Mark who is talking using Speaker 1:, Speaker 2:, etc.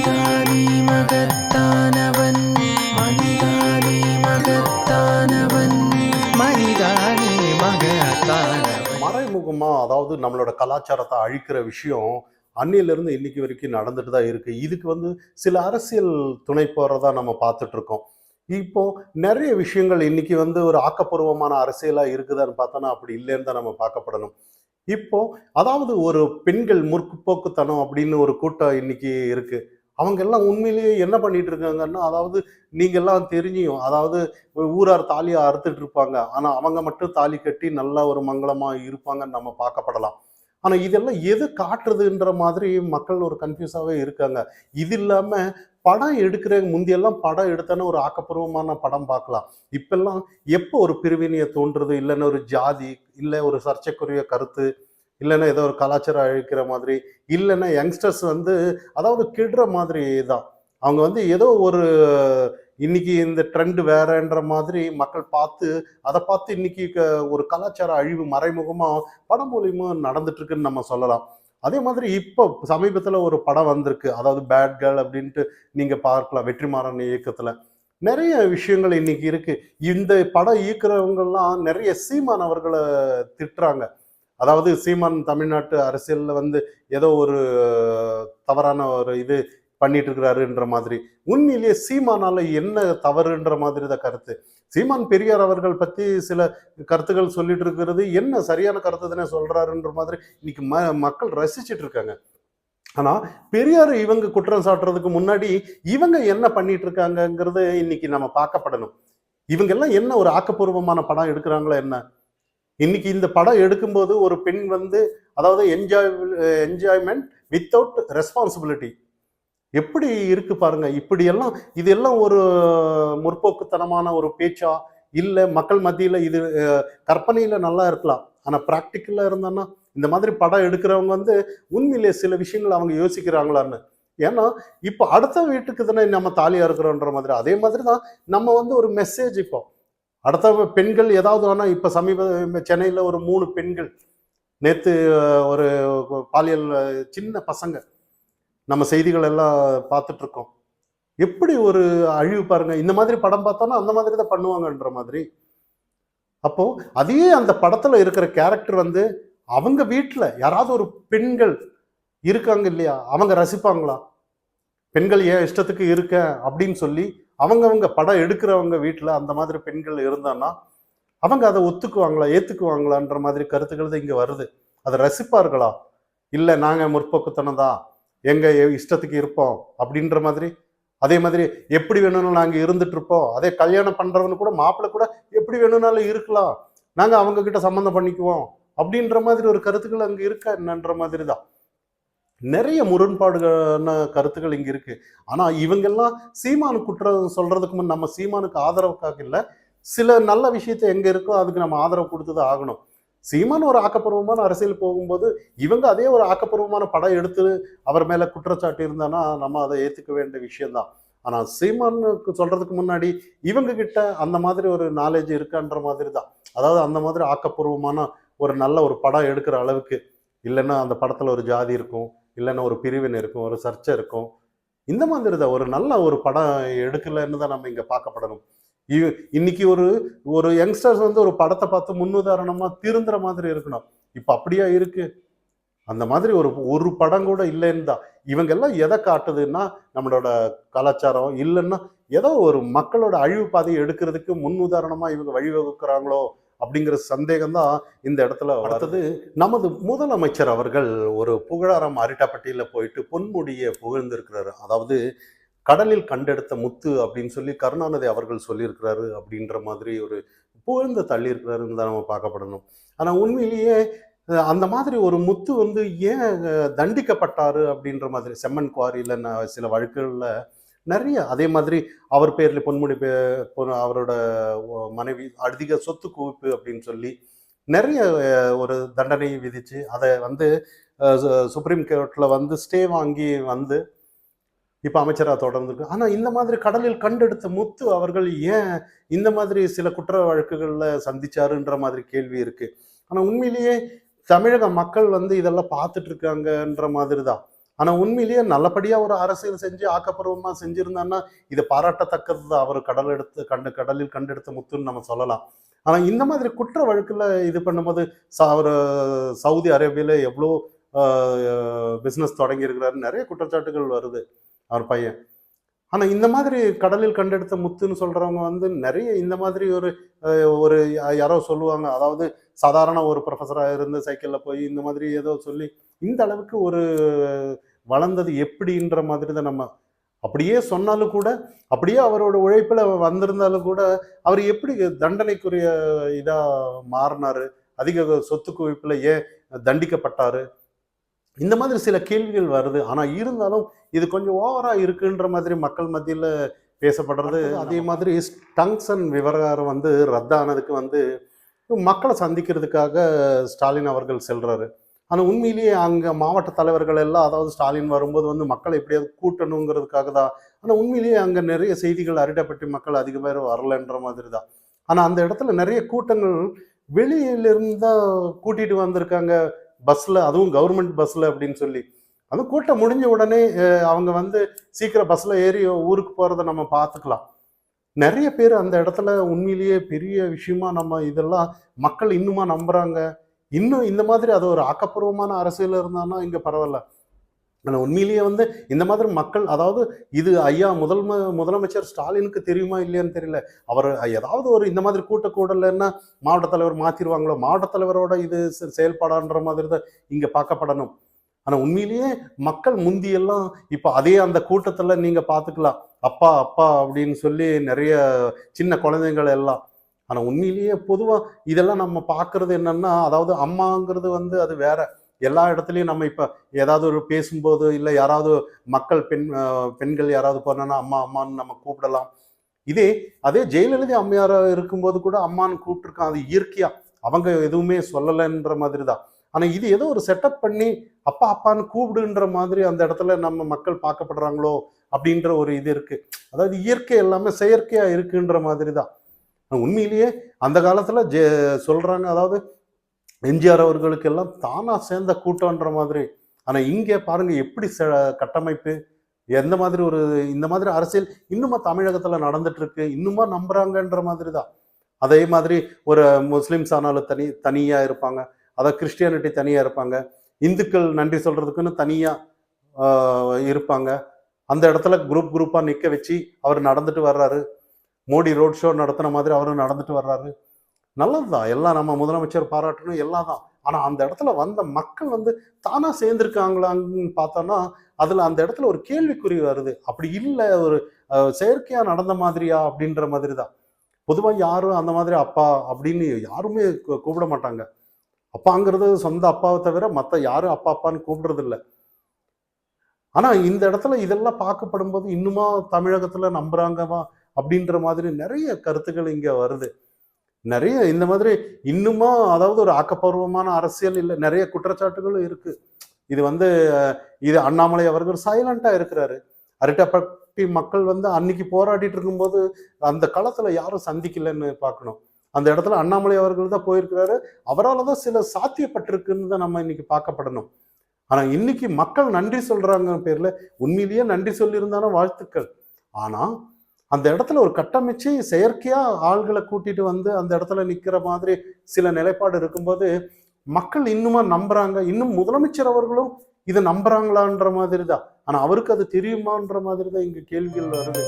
Speaker 1: மனிதானே மகத்தானவன், மனிதானே மகத்தானவன், மனிதானே மகத்தானவன்.
Speaker 2: மறைமுகமா அதாவது நம்மளோட கலாச்சாரத்தை அழிக்கிற விஷயம் அன்னிலிருந்து இன்னைக்கு வரைக்கும் நடந்துட்டு தான் இருக்கு. இதுக்கு சில அரசியல் துணை போறதா நம்ம பார்த்துட்டு இருக்கோம். இப்போ நிறைய விஷயங்கள் இன்னைக்கு ஒரு ஆக்கப்பூர்வமான அரசியலா இருக்குதான்னு பார்த்தோன்னா அப்படி இல்லைன்னு தான் நம்ம பார்க்கப்படணும். இப்போ அதாவது ஒரு பெண்கள் முற்போக்குத்தனம் அப்படின்னு ஒரு கூட்டம் இன்னைக்கு இருக்கு. அவங்க எல்லாம் உண்மையிலேயே என்ன பண்ணிட்டு இருக்காங்கன்னா, அதாவது நீங்க எல்லாம் தெரிஞ்சியும், அதாவது ஊரார் தாலியை அறுத்துட்டு இருப்பாங்க. ஆனா அவங்க மட்டும் தாலி கட்டி நல்லா ஒரு மங்களமா இருப்பாங்கன்னு நம்ம பார்க்கப்படலாம். ஆனா இதெல்லாம் எது காட்டுறதுன்ற மாதிரி மக்கள் ஒரு கன்ஃபியூஸாவே இருக்காங்க. இது இல்லாம படம் எடுக்கிற முந்தியெல்லாம் படம் எடுத்தானே ஒரு ஆக்கப்பூர்வமான படம் பார்க்கலாம். இப்பெல்லாம் எப்போ ஒரு பிரிவினையை தோன்றுறது, இல்லைன்னா ஒரு ஜாதி, இல்லை ஒரு சர்ச்சைக்குரிய கருத்து, இல்லைன்னா ஏதோ ஒரு கலாச்சாரம் அழிக்கிற மாதிரி, இல்லைன்னா யங்ஸ்டர்ஸ் அதாவது கெடுற மாதிரி தான். அவங்க ஏதோ ஒரு இன்னைக்கு இந்த ட்ரெண்ட் வேறன்ற மாதிரி மக்கள் பார்த்து, அதை பார்த்து இன்னைக்கு ஒரு கலாச்சார அழிவு மறைமுகமா படம் மூலியமா நடந்துட்டு இருக்குன்னு நம்ம சொல்லலாம். அதே மாதிரி இப்போ சமீபத்துல ஒரு படம் வந்திருக்கு. அதாவது பேட் கேர்ள் அப்படின்ட்டு நீங்க பார்க்கலாம். வெற்றிமாறன் இயக்கத்துல. நிறைய விஷயங்கள் இன்னைக்கு இருக்கு. இந்த படம் இயக்குறவங்கலாம் நிறைய சீமான் அவர்களை திட்டுறாங்க. அதாவது சீமான் தமிழ்நாட்டு அரசியல்ல ஏதோ ஒரு தவறான ஒரு இது பண்ணிட்டு இருக்கிறாருன்ற மாதிரி. உண்மையிலேயே சீமானால என்ன தவறுன்ற மாதிரி தான் கருத்து. சீமான் பெரியார் அவர்கள் பத்தி சில கருத்துக்கள் சொல்லிட்டு இருக்கிறது என்ன சரியான கருத்து தானே சொல்றாருன்ற மாதிரி இன்னைக்கு மக்கள் ரசிச்சிட்டு இருக்காங்க. ஆனா பெரியார் இவங்க குற்றம் சாட்டுறதுக்கு முன்னாடி இவங்க என்ன பண்ணிட்டு இருக்காங்கங்கிறது இன்னைக்கு நம்ம பார்க்கப்படணும். இவங்க எல்லாம் என்ன ஒரு ஆக்கப்பூர்வமான படம் எடுக்கிறாங்களா என்ன? இன்னைக்கு இந்த படம் எடுக்கும்போது ஒரு பெண் அதாவது என்ஜாய்மெண்ட் வித்தவுட் ரெஸ்பான்சிபிலிட்டி எப்படி இருக்கு பாருங்க. இப்படியெல்லாம் இதெல்லாம் ஒரு முற்போக்குத்தனமான ஒரு பேச்சா? இல்லை மக்கள் மத்தியில இது கற்பனையில நல்லா இருக்கலாம், ஆனா பிராக்டிக்கலா இருந்தான்னா இந்த மாதிரி படம் எடுக்கிறவங்க உண்மையிலே சில விஷயங்கள் அவங்க யோசிக்கிறாங்களான்னு. ஏன்னா இப்போ அடுத்த வீட்டுக்கு தானே நம்ம தாலியா இருக்கிறோன்ற மாதிரி. அதே மாதிரி தான் நம்ம ஒரு மெசேஜ் இப்போ அடுத்த பெண்கள் ஏதாவது ஆனா இப்ப சென்னையில ஒரு 3 பெண்கள் நேத்து ஒரு பாலியல் சின்ன பசங்க நம்ம செய்திகள் எல்லாம் பார்த்துட்டு இருக்கோம். எப்படி ஒரு அழிவு பாருங்க. இந்த மாதிரி படம் பார்த்தோன்னா அந்த மாதிரி தான் பண்ணுவாங்கன்ற மாதிரி. அப்போ அதே அந்த படத்துல இருக்கிற கேரக்டர் அவங்க வீட்டுல யாராவது ஒரு பெண்கள் இருக்காங்க இல்லையா, அவங்க ரசிப்பாங்களா? பெண்கள் ஏன் இஷ்டத்துக்கு இருக்க அப்படின்னு சொல்லி அவங்கவங்க படம் எடுக்கிறவங்க வீட்டுல அந்த மாதிரி பெண்கள் இருந்தான்னா அவங்க அதை ஒத்துக்குவாங்களா, ஏத்துக்குவாங்களான்ற மாதிரி கருத்துக்கள் தான் இங்க வருது. அதை ரசிப்பார்களா? இல்லை நாங்க முற்போக்குத்தனம் தான், எங்க இஷ்டத்துக்கு இருப்போம் அப்படின்ற மாதிரி. அதே மாதிரி எப்படி வேணும்னாலும் நாங்க இருந்துட்டு இருப்போம். அதே கல்யாணம் பண்றவனு கூட மாப்பிள்ளை கூட எப்படி வேணும்னாலும் இருக்கலாம், நாங்க அவங்க கிட்ட சம்மந்தம் பண்ணிக்குவோம் அப்படின்ற மாதிரி ஒரு கருத்துக்கள் அங்க இருக்கா என்னன்ற மாதிரி தான். நிறைய முரண்பாடுகளான கருத்துக்கள் இங்க இருக்கு. ஆனா இவங்கெல்லாம் சீமானு குற்றம் சொல்றதுக்கு முன் நம்ம சீமானுக்கு ஆதரவுக்காக இல்லை, சில நல்ல விஷயத்த எங்க இருக்கோ அதுக்கு நம்ம ஆதரவு கொடுத்துதான் ஆகணும். சீமான் ஒரு ஆக்கப்பூர்வமான அரசியல் போகும்போது இவங்க அதே ஒரு ஆக்கப்பூர்வமான படம் எடுத்து அவர் மேல குற்றச்சாட்டு இருந்தானா நம்ம அதை ஏத்துக்க வேண்டிய விஷயம்தான். ஆனா சீமானுக்கு சொல்றதுக்கு முன்னாடி இவங்க கிட்ட அந்த மாதிரி ஒரு நாலேஜ் இருக்கான்ற மாதிரி தான். அதாவது அந்த மாதிரி ஆக்கப்பூர்வமான ஒரு நல்ல ஒரு படம் எடுக்கிற அளவுக்கு இல்லைன்னா அந்த படத்துல ஒரு ஜாதி இருக்கும், இல்லைன்னா ஒரு பிரிவினை இருக்கும், ஒரு சர்ச்சை இருக்கும். இந்த மாதிரி தான் ஒரு நல்ல ஒரு படம் எடுக்கலன்னு தான் நம்ம இங்க பார்க்கப்படணும். இன்னைக்கு ஒரு ஒரு யங்ஸ்டர்ஸ் ஒரு படத்தை பார்த்து முன்னுதாரணமா திருந்துற மாதிரி இருக்கணும். இப்ப அப்படியா இருக்கு? அந்த மாதிரி ஒரு ஒரு படம் கூட இல்லைன்னு தான். இவங்க எல்லாம் எதை காட்டுதுன்னா நம்மளோட கலாச்சாரம் இல்லைன்னா ஏதோ ஒரு மக்களோட அழிவு பாதையை எடுக்கிறதுக்கு முன் உதாரணமா இவங்க வழிவகுக்கிறாங்களோ அப்படிங்கிற சந்தேகம் தான் இந்த இடத்துல அடுத்தது. நமது முதலமைச்சர் அவர்கள் ஒரு புகழாரம் அரிட்டாப்பட்டியில போயிட்டு பொன்முடியை புகழ்ந்திருக்கிறாரு. அதாவது கடலில் கண்டெடுத்த முத்து அப்படின்னு சொல்லி கருணாநிதி அவர்கள் சொல்லியிருக்கிறாரு அப்படின்ற மாதிரி ஒரு புகழ்ந்து தள்ளி இருக்கிறாருன்னு தான் நம்ம பார்க்கப்படணும். ஆனா உண்மையிலேயே அந்த மாதிரி ஒரு முத்து ஏன் தண்டிக்கப்பட்டாரு அப்படின்ற மாதிரி செம்மன் குவாரியில சில வழக்குகள்ல நிறைய அதே மாதிரி அவர் பேர்ல பொன்முடி அவரோட மனைவி அதிக சொத்து குவிப்பு அப்படின்னு சொல்லி நிறைய ஒரு தண்டனை விதிச்சு அதை சுப்ரீம் கோர்ட்ல ஸ்டே வாங்கி இப்ப அமைச்சரா தொடர்ந்துருக்கு. ஆனா இந்த மாதிரி கடலில் கண்டெடுத்த முத்து அவர்கள் ஏன் இந்த மாதிரி சில குற்ற வழக்குகள்ல சந்திச்சாருன்ற மாதிரி கேள்வி இருக்கு. ஆனா உண்மையிலேயே தமிழக மக்கள் இதெல்லாம் பார்த்துட்டு இருக்காங்கன்ற மாதிரி தான். ஆனா உண்மையிலேயே நல்லபடியா ஒரு அரசியல் செஞ்சு ஆக்கப்பூர்வமா செஞ்சிருந்தான்னா இது பாராட்டத்தக்கது தான். அவர் கடலில் கண்டெடுத்த முத்துன்னு நம்ம சொல்லலாம். ஆனா இந்த மாதிரி குற்ற வழக்குல இது பண்ணும்போது ஒரு சவுதி அரேபியால எவ்வளோ பிசினஸ் தொடங்கி இருக்கிறாரு, நிறைய குற்றச்சாட்டுகள் வருது அவர் பையன். ஆனா இந்த மாதிரி கடலில் கண்டெடுத்த முத்துன்னு சொல்றவங்க வந்து நிறைய இந்த மாதிரி ஒரு யாரோ சொல்லுவாங்க. அதாவது சாதாரண ஒரு ப்ரொஃபஸரா இருந்து சைக்கிள்ல போய் இந்த மாதிரி ஏதோ சொல்லி இந்த அளவுக்கு ஒரு வளர்ந்தது எப்படின்ற மாதிரி தான் நம்ம அப்படியே சொன்னாலும் கூட, அப்படியே அவரோட உழைப்புல வந்திருந்தாலும் கூட, அவர் எப்படி தண்டனைக்குரிய இதா மாறுனாரு? அதிக சொத்து குவிப்புல ஏன் தண்டிக்கப்பட்டாரு? இந்த மாதிரி சில கேள்விகள் வருது. ஆனா இருந்தாலும் இது கொஞ்சம் ஓவரா இருக்குன்ற மாதிரி மக்கள் மத்தியில பேசப்படுறது. அதே மாதிரி டங்ஸ்டன் விவகாரம் வந்து ரத்தானதுக்கு வந்து மக்கள சந்திக்கிறதுக்காக ஸ்டாலின் அவர்கள் செல்றாரு. ஆனா உண்மையிலேயே அங்க மாவட்ட தலைவர்கள் எல்லாம், அதாவது ஸ்டாலின் வரும்போது வந்து மக்களை எப்படியாவது கூட்டணுங்கிறதுக்காக தான். ஆனா உண்மையிலேயே அங்க நிறைய செய்திகள் அரிட்டப்பட்டு மக்கள் அதிக பேர் வரலன்ற மாதிரி தான். ஆனா அந்த இடத்துல நிறைய கூட்டங்கள் வெளியிலிருந்து தான் கூட்டிட்டு வந்திருக்காங்க பஸ்ல, அதுவும் கவர்மெண்ட் பஸ்ல அப்படின்னு சொல்லி. அதுவும் கூட்டம் முடிஞ்ச உடனே அவங்க வந்து சீக்கிரம் பஸ்ல ஏறி ஊருக்கு போறத நம்ம பார்த்துக்கலாம். நிறைய பேர் அந்த இடத்துல உண்மையிலேயே பெரிய விஷயமா நம்ம இதெல்லாம் மக்கள் இன்னுமா நம்புறாங்க. இன்னும் இந்த மாதிரி அது ஒரு ஆக்கப்பூர்வமான அரசியல் இருந்தான்னா இங்க பரவாயில்ல. ஆனா உண்மையிலேயே வந்து இந்த மாதிரி மக்கள், அதாவது இது ஐயா முதலமைச்சர் ஸ்டாலினுக்கு தெரியுமா இல்லையான்னு தெரியல. அவர் ஏதாவது ஒரு இந்த மாதிரி கூட்டக்கூடலன்னா மாவட்ட தலைவர் மாத்திருவாங்களோ, மாவட்ட தலைவரோட இது செயல்பாடான்ற மாதிரி தான் இங்க பார்க்கப்படணும். ஆனா உண்மையிலேயே மக்கள் முந்தியெல்லாம் இப்ப அதே அந்த கூட்டத்துல நீங்க பார்த்துக்கலாம். அப்பா அப்பா அப்படின்னு சொல்லி நிறைய சின்ன குழந்தைகள் எல்லாம். ஆனா உண்மையிலேயே பொதுவா இதெல்லாம் நம்ம பார்க்கறது என்னன்னா, அதாவது அம்மாங்கிறது வந்து அது வேற. எல்லா இடத்துலயும் நம்ம இப்ப ஏதாவது ஒரு பேசும்போது, இல்ல யாராவது மக்கள் பெண்கள் யாராவது போனா அம்மா அம்மான்னு நம்ம கூப்பிடலாம். அதே ஜெயலலிதா அம்மையாரா இருக்கும்போது கூட அம்மான்னு கூப்பிட்டுருக்கான். அது இயற்கையா அவங்க எதுவுமே சொல்லலைன்ற மாதிரி தான். ஆனா இது ஏதோ ஒரு செட்டப் பண்ணி அப்பா அப்பான்னு கூப்பிடுன்ற மாதிரி அந்த இடத்துல நம்ம மக்கள் பார்க்கப்படுறாங்களோ அப்படின்ற ஒரு இது இருக்கு. அதாவது இயற்கை எல்லாமே செயற்கையா இருக்குன்ற மாதிரி தான். உண்மையிலேயே அந்த காலத்துல சொல்றாங்க, அதாவது எம்ஜிஆர் அவர்களுக்கு எல்லாம் தானா சேர்ந்த கூட்டம்ன்ற மாதிரி. ஆனா இங்க பாருங்க எப்படி கட்டமைப்பு, எந்த மாதிரி ஒரு இந்த மாதிரி அரசியல் இன்னுமா தமிழகத்துல நடந்துட்டு இருக்கு, இன்னுமா நம்புறாங்கன்ற மாதிரி தான். அதே மாதிரி ஒரு முஸ்லிம்ஸ் ஆனாலும் தனியா இருப்பாங்க, அதாவது கிறிஸ்டியானிட்டி தனியா இருப்பாங்க, இந்துக்கள் நன்றி சொல்றதுக்குன்னு தனியா இருப்பாங்க. அந்த இடத்துல குரூப்பா நிக்க வச்சு அவர் நடந்துட்டு வர்றாரு. மோடி ரோட் ஷோ நடத்தின மாதிரி அவரும் நடந்துட்டு வர்றாரு. நல்லதுதான், எல்லாம் நம்ம முதலமைச்சர் பாராட்டணும் எல்லாம் தான். ஆனா அந்த இடத்துல வந்த மக்கள் வந்து தானா சேர்ந்திருக்காங்களான்னு பார்த்தோம்னா அதுல அந்த இடத்துல ஒரு கேள்விக்குறி வருது. அப்படி இல்லை, ஒரு செயற்கையா நடந்த மாதிரியா அப்படின்ற மாதிரி தான். பொதுவா யாரும் அந்த மாதிரி அப்பா அப்படின்னு யாருமே கூப்பிட மாட்டாங்க. அப்பாங்கிறது சொந்த அப்பாவை தவிர மற்ற யாரும் அப்பா அப்பான்னு கூப்பிடுறது இல்லை. ஆனா இந்த இடத்துல இதெல்லாம் பார்க்கப்படும் போது இன்னுமா தமிழகத்துல நம்புறாங்கவா அப்படின்ற மாதிரி நிறைய கருத்துக்கள் இங்க வருது. நிறைய இந்த மாதிரி இன்னுமா, அதாவது ஒரு ஆக்கப்பூர்வமான அரசியல் இல்லை, நிறைய குற்றச்சாட்டுகளும் இருக்கு. இது வந்து இது அண்ணாமலை அவர்கள் சைலண்டா இருக்கிறாரு. அரிட்டப்பட்டி மக்கள் வந்து அன்னைக்கு போராடிட்டு இருக்கும்போது அந்த களத்துல யாரும் சந்திக்கலன்னு பார்க்கணும். அந்த இடத்துல அண்ணாமலை அவர்கள் தான் போயிருக்கிறாரு. அவரால் தான் சில சாத்தியப்பட்டிருக்குன்னு தான் நம்ம இன்னைக்கு பார்க்கப்படணும். ஆனா இன்னைக்கு மக்கள் நன்றி சொல்றாங்க பேர்ல உண்மையிலேயே நன்றி சொல்லியிருந்தாலும் வாழ்த்துக்கள். ஆனா அந்த இடத்துல ஒரு கட்டமைச்சு செயற்கையா ஆள்களை கூட்டிட்டு வந்து அந்த இடத்துல நிக்கிற மாதிரி சில நிலைப்பாடு இருக்கும்போது மக்கள் இன்னுமா நம்புறாங்க. இன்னும் முதலமைச்சர் அவர்களும் இதை நம்புறாங்களான்ற மாதிரி தான். ஆனா அவருக்கு அது தெரியுமான்ற மாதிரி தான் இங்க கேள்விகள் வருது.